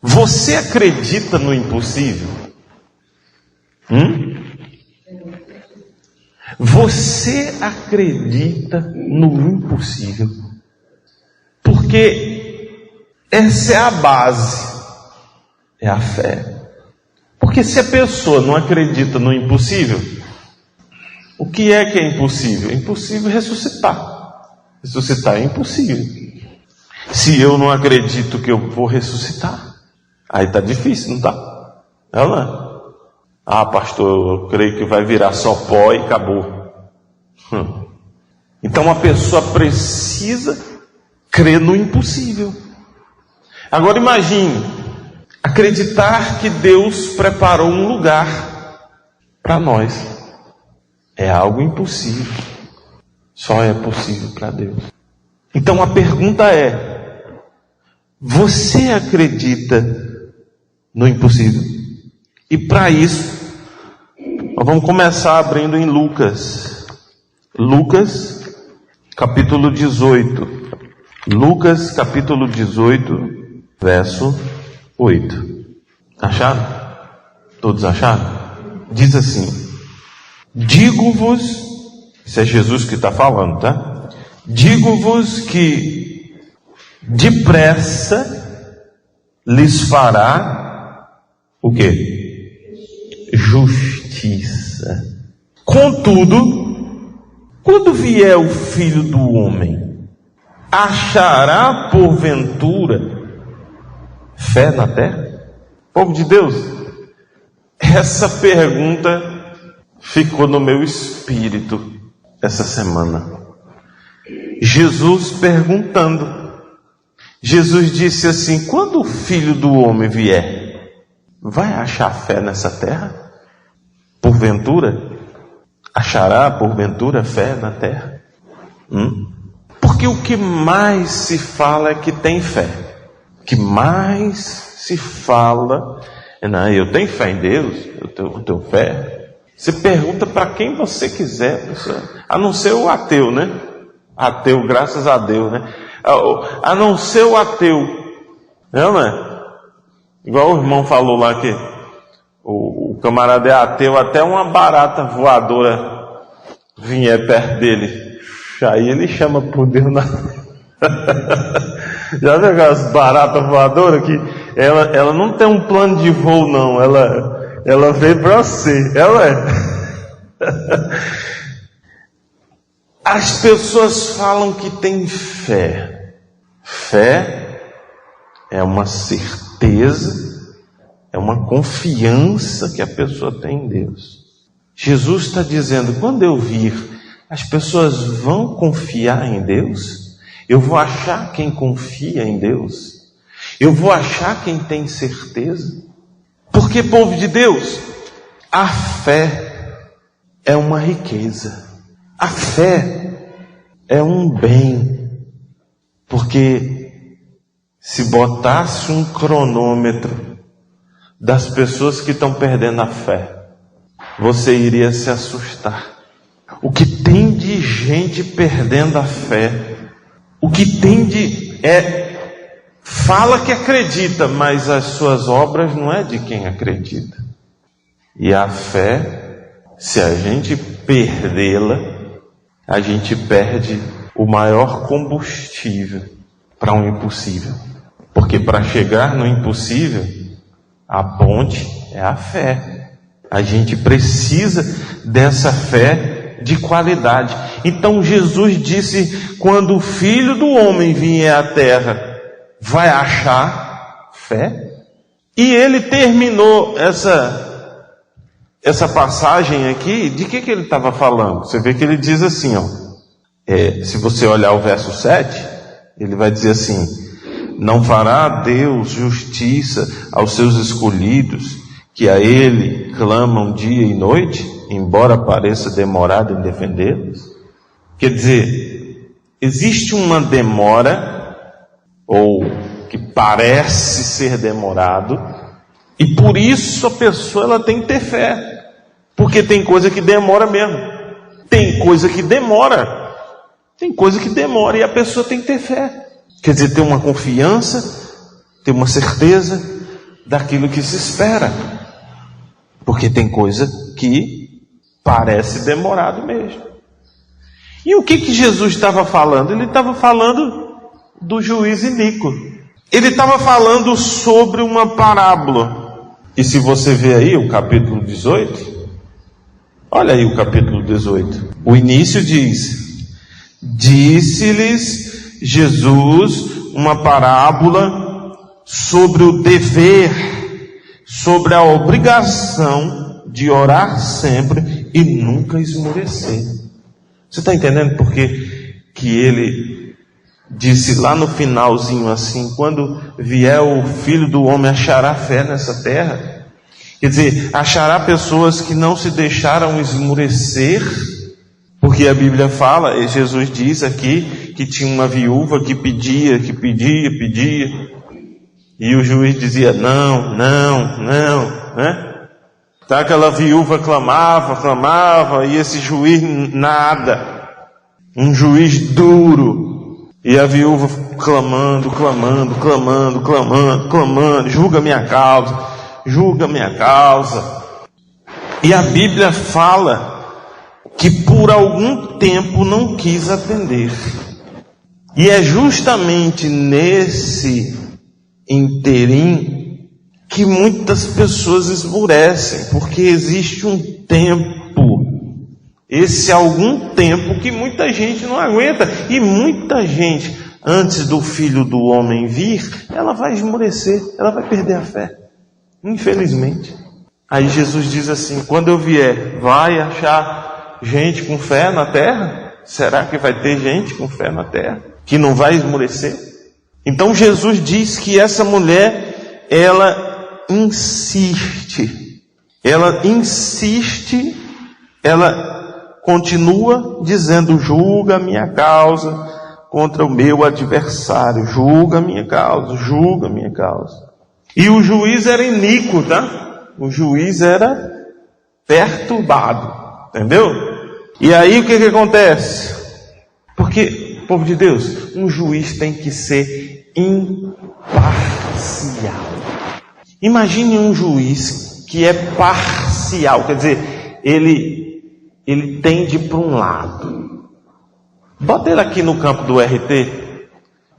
Você acredita no impossível? Você acredita no impossível? Porque essa é a base, é a fé. Porque se a pessoa não acredita no impossível, o que é impossível? É impossível ressuscitar. Ressuscitar é impossível. Se eu não acredito que eu vou ressuscitar, aí está difícil, não está? É ou não é? Ah, pastor, eu creio que vai virar só pó e acabou. Então a pessoa precisa crer no impossível. Agora imagine, acreditar que Deus preparou um lugar para nós. É algo impossível. Só é possível para Deus. Então a pergunta é: você acredita no impossível? E para isso, nós vamos começar abrindo em Lucas. Lucas, capítulo 18. Lucas, capítulo 18, verso 8. Acharam? Todos acharam? Diz assim: digo-vos, isso é Jesus que está falando, tá? Digo-vos que depressa lhes fará o quê? Justiça. Contudo, quando vier o Filho do Homem, achará porventura fé na terra? Povo de Deus, essa pergunta ficou no meu espírito essa semana. Jesus perguntando. Jesus disse assim: quando o Filho do Homem vier, vai achar fé nessa terra? Porventura? Achará porventura fé na terra? Porque o que mais se fala é que tem fé. O que mais se fala é: não, eu tenho fé em Deus, eu tenho fé. Você pergunta para quem você quiser, a não ser o ateu, né? Ateu, graças a Deus, né? A não ser o ateu, não é? Igual o irmão falou lá que o camarada é ateu, até uma barata voadora vier perto dele, aí ele chama por Deus na... Já viu aquelas baratas voadoras que ela não tem um plano de voo não, ela veio para você, ela é. As pessoas falam que tem fé. Fé é uma certeza, é uma confiança que a pessoa tem em Deus. Jesus está dizendo: quando eu vir, as pessoas vão confiar em Deus? Eu vou achar quem confia em Deus? Eu vou achar quem tem certeza? Porque, povo de Deus, a fé é uma riqueza. A fé é um bem. Porque se botasse um cronômetro das pessoas que estão perdendo a fé, você iria se assustar. O que tem de gente perdendo a fé, o que tem de... fala que acredita, mas as suas obras não é de quem acredita. E a fé, se a gente perdê-la, a gente perde o maior combustível para um impossível. Porque para chegar no impossível, a ponte é a fé. A gente precisa dessa fé de qualidade. Então Jesus disse: quando o Filho do Homem vier à terra, vai achar fé? E ele terminou essa passagem aqui, de que ele estava falando? Você vê que ele diz assim, se você olhar o verso 7, ele vai dizer assim: não fará Deus justiça aos seus escolhidos, que a Ele clamam dia e noite, embora pareça demorado em defendê-los? Quer dizer, existe uma demora, ou que parece ser demorado, e por isso a pessoa ela tem que ter fé. Porque tem coisa que demora mesmo. Tem coisa que demora. Tem coisa que demora e a pessoa tem que ter fé. Quer dizer, ter uma confiança, ter uma certeza, daquilo que se espera. Porque tem coisa que parece demorado mesmo. E o que Jesus estava falando? Ele estava falando do juiz iníquo. Ele estava falando sobre uma parábola. E se você ver aí o capítulo 18, olha aí o capítulo 18. O início diz: disse-lhes Jesus uma parábola sobre o dever, sobre a obrigação de orar sempre e nunca esmorecer. Você está entendendo por que ele disse lá no finalzinho assim: quando vier o Filho do Homem, achará fé nessa terra? Quer dizer, achará pessoas que não se deixaram esmorecer? Porque a Bíblia fala, e Jesus diz aqui, que tinha uma viúva que pedia, e o juiz dizia não, né? Então aquela viúva clamava, e esse juiz nada. Um juiz duro. E a viúva clamando, julga minha causa. E a Bíblia fala que por algum tempo não quis atender. E é justamente nesse interim que muitas pessoas esmorecem, porque existe um tempo, esse algum tempo que muita gente não aguenta, e muita gente, antes do Filho do Homem vir, ela vai esmorecer, ela vai perder a fé, infelizmente. Aí Jesus diz assim: quando eu vier, vai achar gente com fé na terra? Será que vai ter gente com fé na terra que não vai esmorecer? Então Jesus diz que essa mulher, ela insiste, ela continua dizendo: julga a minha causa contra o meu adversário, julga a minha causa. E o juiz era iníquo, tá? O juiz era perturbado, entendeu? E aí o que acontece? Porque, povo de Deus, um juiz tem que ser imparcial. Imagine um juiz que é parcial, quer dizer, ele tende para um lado. Bota ele aqui no campo do RT,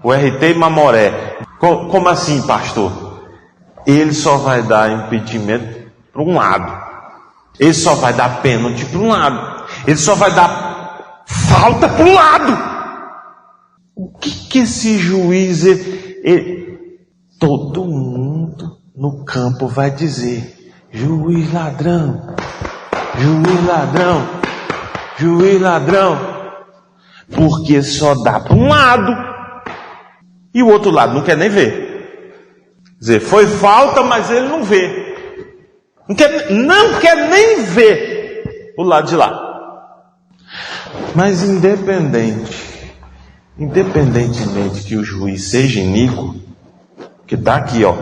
o RT Mamoré. Como assim, pastor? Ele só vai dar impedimento para um lado. Ele só vai dar pênalti para um lado. Ele só vai dar falta para um lado. O que esse juiz... Todo mundo no campo vai dizer: juiz ladrão, juiz ladrão. Porque só dá para um lado. E o outro lado não quer nem ver. Quer dizer, foi falta, mas ele não vê. Não quer nem ver o lado de lá. Mas independentemente que o juiz seja iníquo, que está aqui, ó.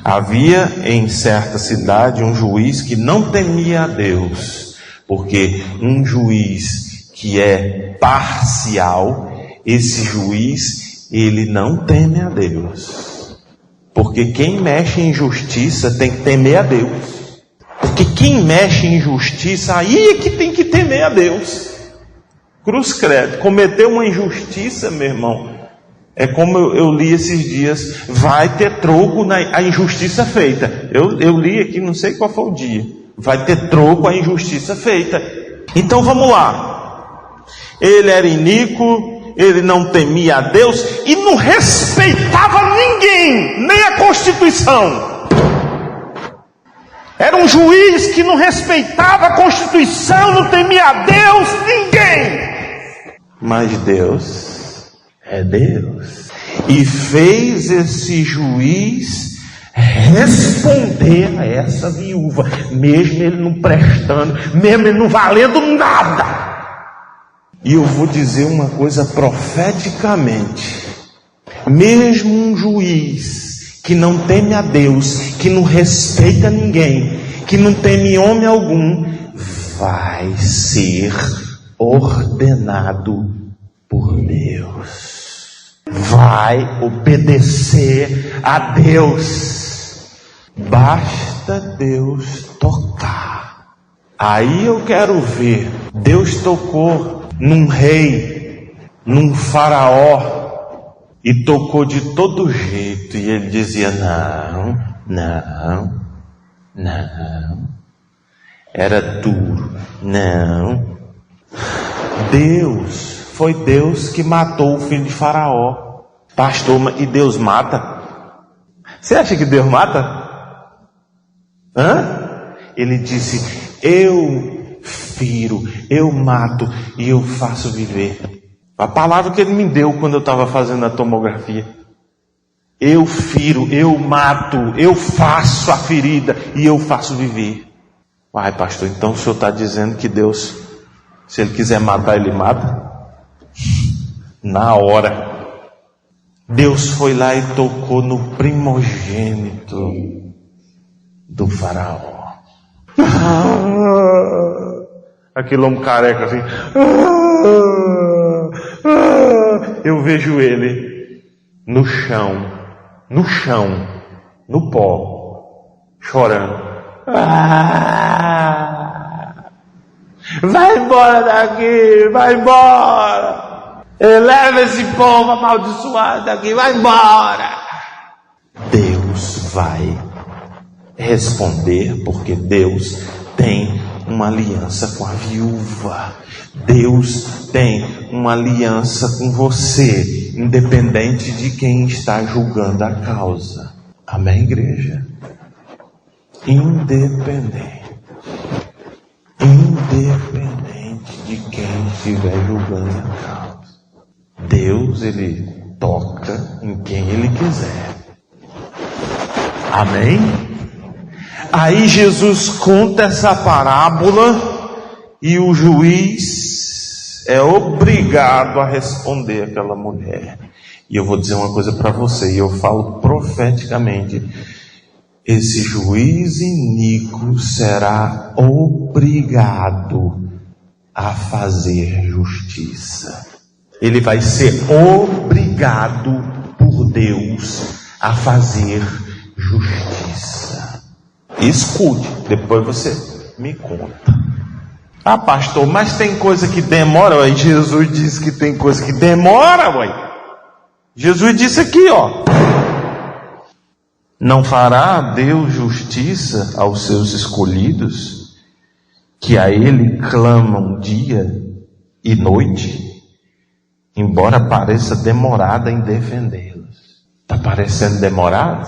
Havia em certa cidade um juiz que não temia a Deus, porque um juiz que é parcial, esse juiz, ele não teme a Deus. Porque quem mexe em justiça tem que temer a Deus. Porque quem mexe em justiça, aí é que tem que temer a Deus. Cruz credo, cometeu uma injustiça, meu irmão, é como eu li esses dias, vai ter troco na injustiça feita. Eu li aqui, não sei qual foi o dia. Vai ter troco a injustiça feita. Então vamos lá. Ele era iníquo, ele não temia a Deus e não respeitava ninguém, nem a Constituição. Era um juiz que não respeitava a Constituição, não temia a Deus, ninguém. Mas Deus é Deus. E fez esse juiz responder a essa viúva, mesmo ele não prestando, mesmo ele não valendo nada. E eu vou dizer uma coisa profeticamente: mesmo um juiz que não teme a Deus, que não respeita ninguém, que não teme homem algum, vai ser ordenado por Deus. Vai obedecer a Deus. Basta Deus tocar. Aí eu quero ver. Deus tocou num rei, num faraó, e tocou de todo jeito. E ele dizia: não. Era duro. Não. Foi Deus que matou o filho de faraó. Pastor, e Deus mata? Você acha que Deus mata? Ele disse: eu firo, eu mato e eu faço viver. A palavra que ele me deu quando eu estava fazendo a tomografia. Eu firo, eu mato, eu faço a ferida e eu faço viver. Uai, pastor, então o senhor está dizendo que Deus, se ele quiser matar, ele mata? Na hora. Deus foi lá e tocou no primogênito do faraó. Aquele homem careca assim. Eu vejo ele no chão, no pó, chorando. Vai embora daqui, vai embora. Eleva esse povo amaldiçoado daqui, vai embora. Deus vai responder, porque Deus tem uma aliança com a viúva. Deus tem uma aliança com você, independente de quem está julgando a causa. Amém, igreja? Independente de quem estiver julgando a causa. Deus, ele toca em quem ele quiser. Amém? Aí Jesus conta essa parábola e o juiz é obrigado a responder aquela mulher. E eu vou dizer uma coisa para você, e eu falo profeticamente: esse juiz iníquo será obrigado a fazer justiça. Ele vai ser obrigado por Deus a fazer justiça. Escute, depois você me conta. Ah, pastor, mas tem coisa que demora. Ué, Jesus disse que tem coisa que demora, ué. Jesus disse aqui, ó: não fará Deus justiça aos seus escolhidos, que a Ele clamam dia e noite, embora pareça demorada em defendê-los. Está parecendo demorado?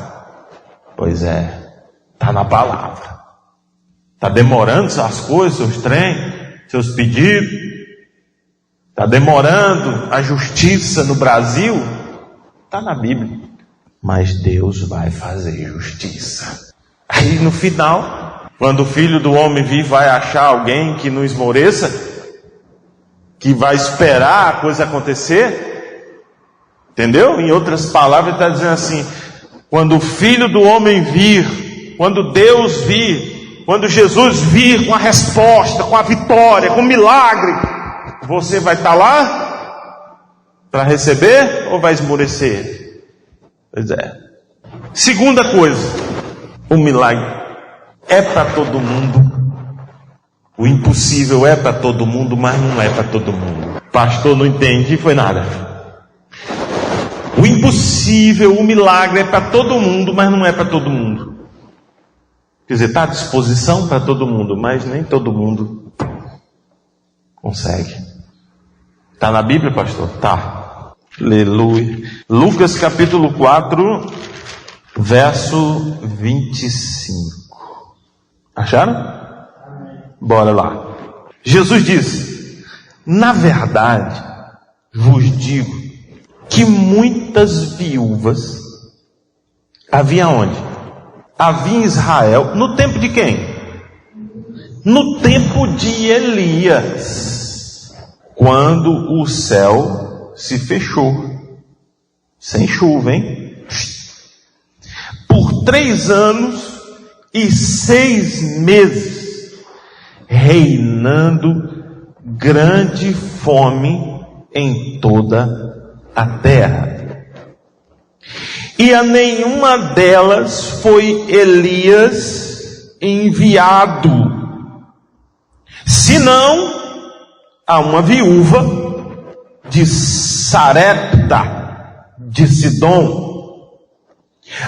Pois é, está na palavra. Está demorando suas coisas, seus trem, seus pedidos? Está demorando a justiça no Brasil? Está na Bíblia. Mas Deus vai fazer justiça. Aí no final, quando o Filho do Homem vir, vai achar alguém que não esmoreça, que vai esperar a coisa acontecer. Entendeu? Em outras palavras, ele está dizendo assim: quando o Filho do Homem vir, quando Deus vir, quando Jesus vir com a resposta, com a vitória, com o milagre, você vai estar lá para receber ou vai esmorecer? Pois é. Segunda coisa, o milagre é para todo mundo. O impossível é para todo mundo, mas não é para todo mundo. Pastor, não entendi, foi nada. O impossível, o milagre é para todo mundo, mas não é para todo mundo. Quer dizer, está à disposição para todo mundo, mas nem todo mundo consegue. Está na Bíblia, pastor? Tá. Aleluia. Lucas capítulo 4, verso 25. Acharam? Bora lá. Jesus disse: na verdade, vos digo que muitas viúvas havia onde? Havia em Israel, no tempo de quem? No tempo de Elias, quando o céu se fechou, sem chuva, hein? Por 3 anos e 6 meses, reinando grande fome em toda a terra. e a nenhuma delas foi Elias enviado, senão a uma viúva de Sarepta, de Sidom.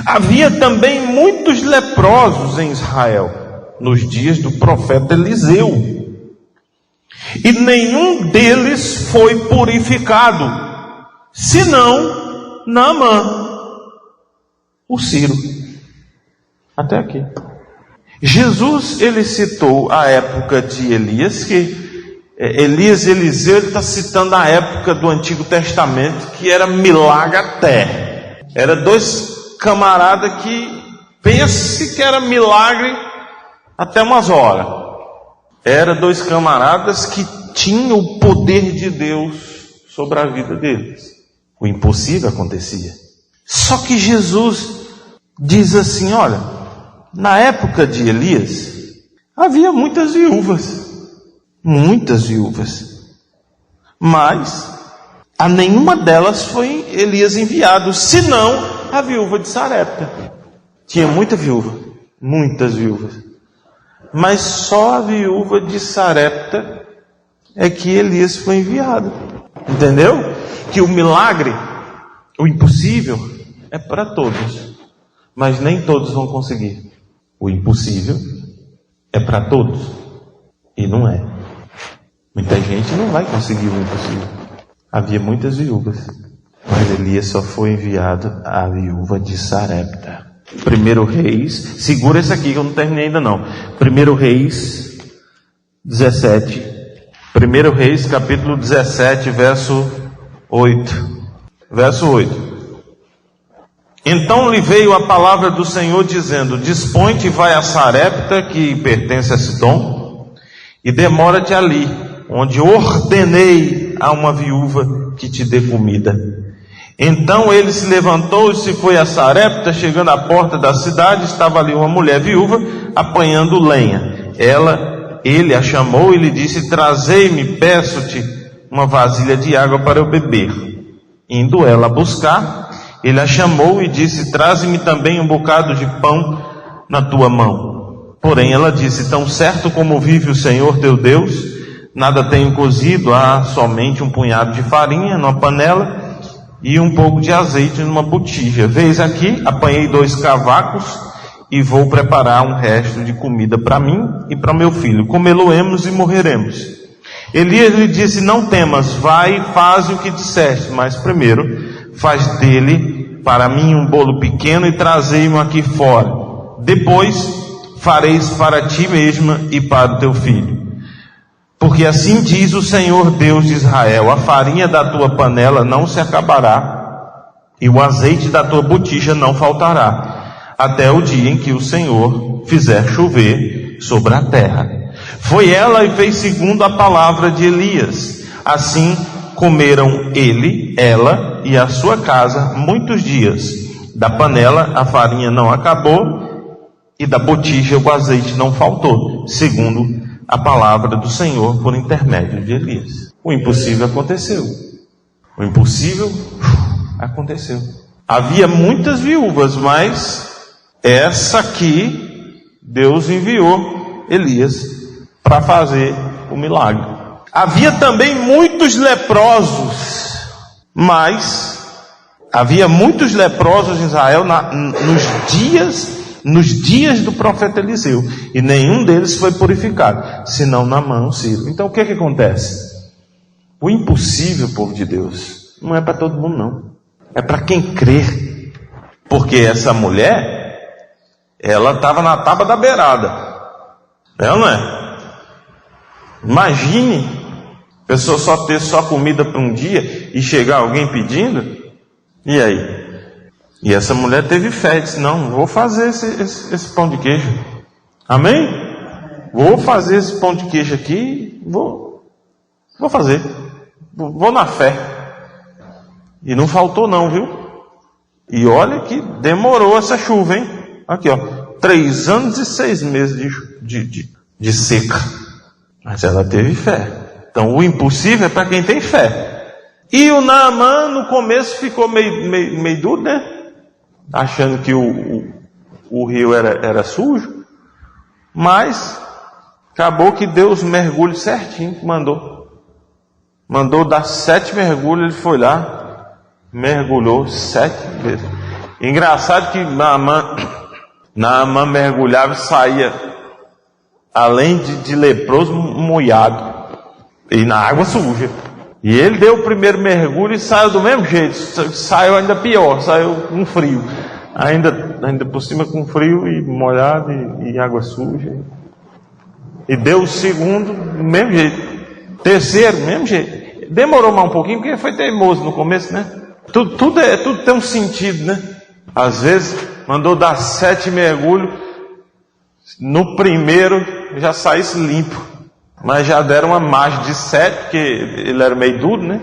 Havia também muitos leprosos em Israel, nos dias do profeta Eliseu, e nenhum deles foi purificado, senão Naamã, o sírio. Até aqui. Jesus, ele citou a época de Elias, que Elias e Eliseu, ele está citando a época do Antigo Testamento, que era milagre até. Era dois camaradas que, pense que era milagre até umas horas. Era dois camaradas que tinham o poder de Deus sobre a vida deles. O impossível acontecia. Só que Jesus diz assim, olha, na época de Elias, havia muitas viúvas, mas a nenhuma delas foi Elias enviado, senão a viúva de Sarepta. Tinha muitas viúvas, mas só a viúva de Sarepta é que Elias foi enviado. Entendeu? Que o milagre, o impossível, é para todos, mas nem todos vão conseguir. O impossível é para todos, e não é. Muita gente não vai conseguir o impossível. Havia muitas viúvas, mas Elias só foi enviado à viúva de Sarepta. 1 Reis, segura esse aqui que eu não terminei ainda não. 1 Reis 17. 1 Reis capítulo 17, verso 8. Verso 8. Então lhe veio a palavra do Senhor dizendo: dispõe-te e vai a Sarepta, que pertence a Sidom, e demora-te ali, onde ordenei a uma viúva que te dê comida. Então ele se levantou e se foi a Sarepta. Chegando à porta da cidade, estava ali uma mulher viúva apanhando lenha. Ele a chamou e lhe disse: trazei-me, peço-te, uma vasilha de água para eu beber. Indo ela buscar, ele a chamou e disse: traze-me também um bocado de pão na tua mão. Porém ela disse: tão certo como vive o Senhor teu Deus, nada tenho cozido, há somente um punhado de farinha numa panela e um pouco de azeite numa botija. Veis aqui, apanhei 2 cavacos e vou preparar um resto de comida para mim e para meu filho. Comê-lo-emos e morreremos. Elias lhe disse: não temas, vai e faz o que disseste, mas primeiro faz dele para mim um bolo pequeno e trazei-mo aqui fora. Depois fareis para ti mesma e para o teu filho. Porque assim diz o Senhor Deus de Israel: a farinha da tua panela não se acabará, e o azeite da tua botija não faltará, até o dia em que o Senhor fizer chover sobre a terra. Foi ela e fez segundo a palavra de Elias. Assim comeram ele, ela e a sua casa muitos dias. Da panela a farinha não acabou, e da botija o azeite não faltou, segundo a palavra do Senhor por intermédio de Elias. O impossível aconteceu. O impossível aconteceu. Havia muitas viúvas, mas essa aqui Deus enviou Elias para fazer o milagre. Havia também muitos leprosos, mas havia muitos leprosos em Israel nos dias do profeta Eliseu, e nenhum deles foi purificado, senão Naamã, o sírio. Então o que acontece? O impossível, povo de Deus, não é para todo mundo não, é para quem crê. Porque essa mulher, ela estava na tábua da beirada, não é? Imagine a pessoa só ter só comida para um dia e chegar alguém pedindo, e aí? E essa mulher teve fé, disse: não, vou fazer esse pão de queijo. Amém? Vou fazer esse pão de queijo aqui, vou fazer. Vou na fé. E não faltou não, viu? E olha que demorou essa chuva, hein? Aqui, ó, 3 anos e 6 meses de seca. Mas ela teve fé. Então o impossível é para quem tem fé. E o Naamã no começo ficou meio duro, né? achando que o rio era sujo, mas acabou que deu os mergulhos certinho que mandou dar 7 mergulhos. Ele foi lá, mergulhou 7 vezes. Engraçado que Naamã mergulhava e saía, além de leproso, molhado e na água suja. E ele deu o primeiro mergulho e saiu do mesmo jeito, saiu ainda pior, saiu com frio, ainda por cima com frio e molhado e água suja. E deu o segundo do mesmo jeito, terceiro do mesmo jeito. Demorou mais um pouquinho porque foi teimoso no começo, né? Tudo tem um sentido, né? Às vezes mandou dar 7 mergulhos, no primeiro já saísse limpo. Mas já deram uma margem de 7, porque ele era meio duro, né?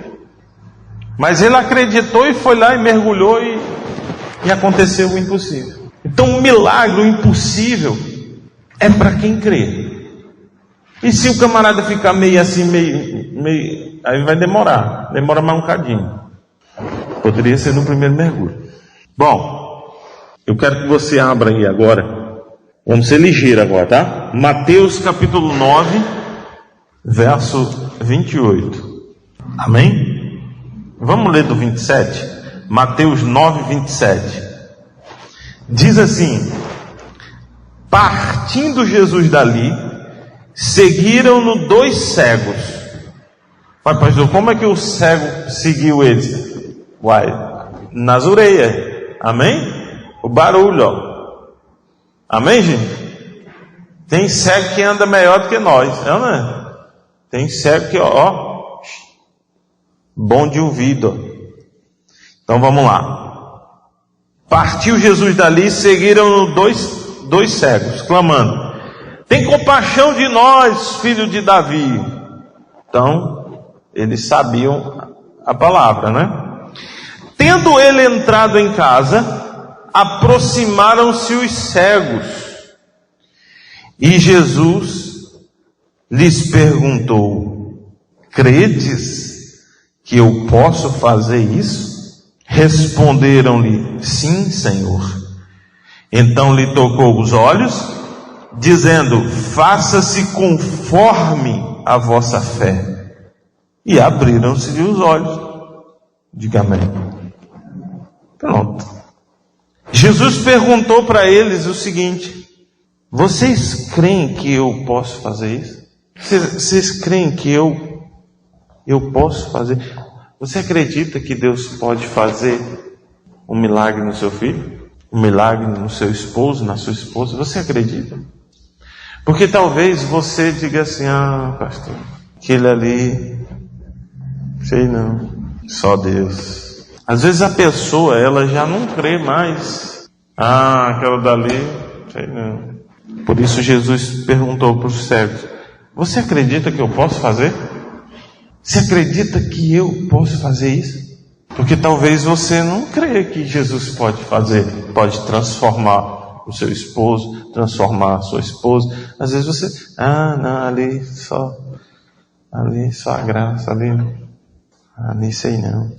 Mas ele acreditou e foi lá e mergulhou e aconteceu o impossível. Então o milagre, o impossível, é para quem crê. E se o camarada ficar meio assim, meio, aí vai demora mais um cadinho. Poderia ser no primeiro mergulho. Bom, eu quero que você abra aí agora. Vamos ser ligeiros agora, tá? Mateus capítulo 9, verso 28. Amém? Vamos ler do 27? Mateus 9, 27. Diz assim: partindo Jesus dali, seguiram-no 2 cegos. Pai, pastor, como é que o cego seguiu eles? Uai, nas orelhas. Amém? O barulho, ó. Amém, gente? Tem cego que anda melhor do que nós, não é? Tem cego que, ó, bom de ouvido. Então vamos lá. Partiu Jesus dali, seguiram-no 2 cegos, clamando: tem compaixão de nós, filho de Davi. Então, eles sabiam a palavra, né? Tendo ele entrado em casa, aproximaram-se os cegos. E Jesus lhes perguntou: credes que eu posso fazer isso? Responderam-lhe: sim, Senhor. Então lhe tocou os olhos, dizendo: faça-se conforme a vossa fé. E abriram-se-lhe os olhos. Diga amém. Pronto. Jesus perguntou para eles o seguinte: vocês creem que eu posso fazer isso? Vocês creem que eu posso fazer? Você acredita que Deus pode fazer um milagre no seu filho? Um milagre no seu esposo, na sua esposa? Você acredita? Porque talvez você diga assim: ah, pastor, aquele ali, sei não, só Deus. Às vezes a pessoa, ela já não crê mais. Ah, aquela dali, sei não. Por isso Jesus perguntou para os cegos: você acredita que eu posso fazer? Você acredita que eu posso fazer isso? Porque talvez você não crê que Jesus pode fazer, pode transformar o seu esposo, transformar a sua esposa. Às vezes você, não, ali só a graça, ali sei não.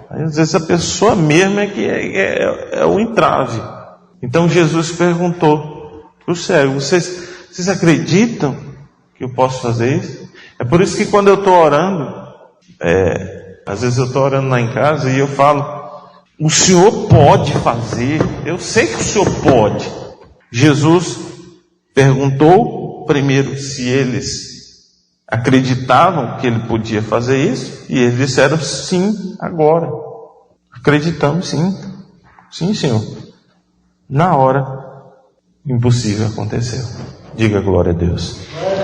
Aí, às vezes a pessoa mesmo é que é o entrave. Então Jesus perguntou para os cegos: vocês acreditam que eu posso fazer isso? É por isso que quando eu estou orando, às vezes eu estou orando lá em casa e eu falo: o Senhor pode fazer, eu sei que o Senhor pode. Jesus perguntou primeiro se eles acreditavam que ele podia fazer isso, e eles disseram sim agora. Acreditamos sim. Sim, Senhor. Na hora, o impossível aconteceu. Diga glória a Deus.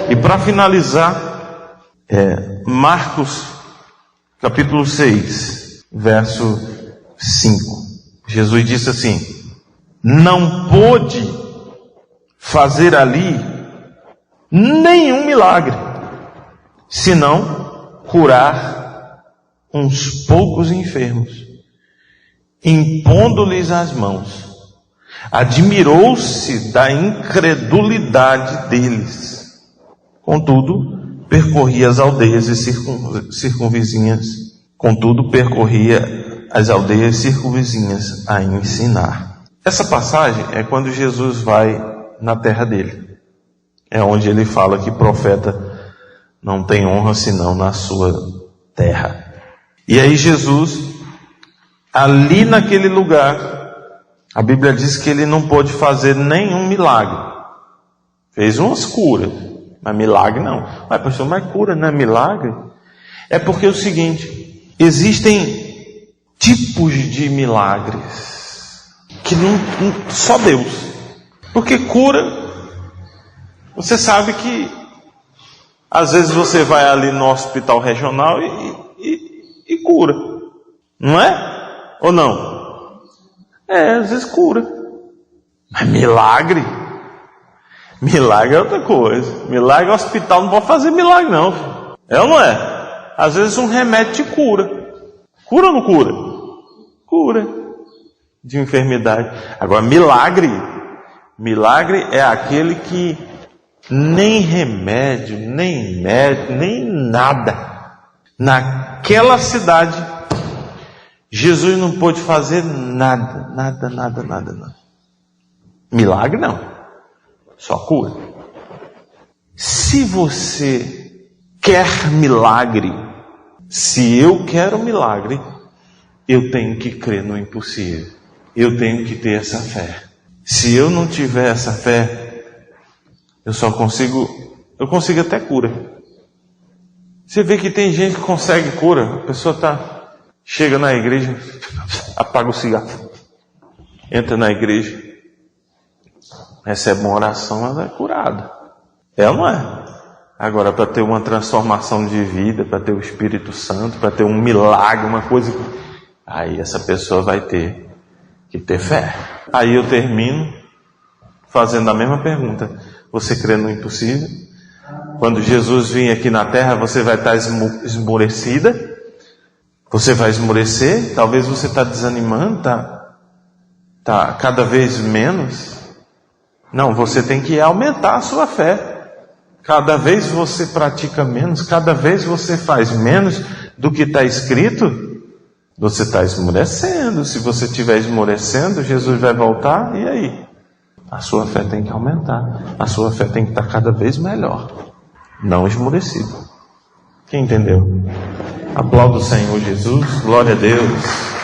E para finalizar, Marcos capítulo 6, verso 5. Jesus disse assim: não pôde fazer ali nenhum milagre, senão curar uns poucos enfermos, impondo-lhes as mãos. Admirou-se da incredulidade deles. Contudo, percorria as aldeias e circunvizinhas. A ensinar. Essa passagem é quando Jesus vai na terra dele. É onde ele fala que profeta não tem honra senão na sua terra. E aí Jesus, ali naquele lugar, a Bíblia diz que ele não pôde fazer nenhum milagre. Fez umas curas, mas milagre não. Mas pastor, mas cura não é milagre? É porque é o seguinte, existem tipos de milagres que só Deus. Porque cura, você sabe que às vezes você vai ali no hospital regional e cura, não é? Ou não? Às vezes cura. Mas milagre? Milagre é outra coisa. Milagre, hospital não pode fazer milagre não. É ou não é? Às vezes um remédio te cura. Cura ou não cura? Cura. De enfermidade. Agora milagre é aquele que nem remédio, nem médico, nem nada. Naquela cidade, Jesus não pôde fazer nada. Milagre não. Só cura. Se você quer milagre, se eu quero milagre, eu tenho que crer no impossível. Eu tenho que ter essa fé. Se eu não tiver essa fé, eu consigo até cura. Você vê que tem gente que consegue cura. A pessoa chega na igreja, apaga o cigarro, entra na igreja, recebe uma oração, ela é curada. É ou não é? Agora, para ter uma transformação de vida, para ter o Espírito Santo, para ter um milagre, uma coisa, aí essa pessoa vai ter que ter fé. Aí eu termino fazendo a mesma pergunta. Você crê no impossível? Quando Jesus vir aqui na terra, você vai estar esmorecida? Você vai esmorecer? Talvez você está desanimando, tá cada vez menos. Não, você tem que aumentar a sua fé. Cada vez você pratica menos, cada vez você faz menos do que está escrito, você está esmorecendo. Se você estiver esmorecendo, Jesus vai voltar, e aí? A sua fé tem que aumentar. A sua fé tem que estar cada vez melhor, não esmorecido. Quem entendeu? Aplauda o Senhor Jesus, glória a Deus.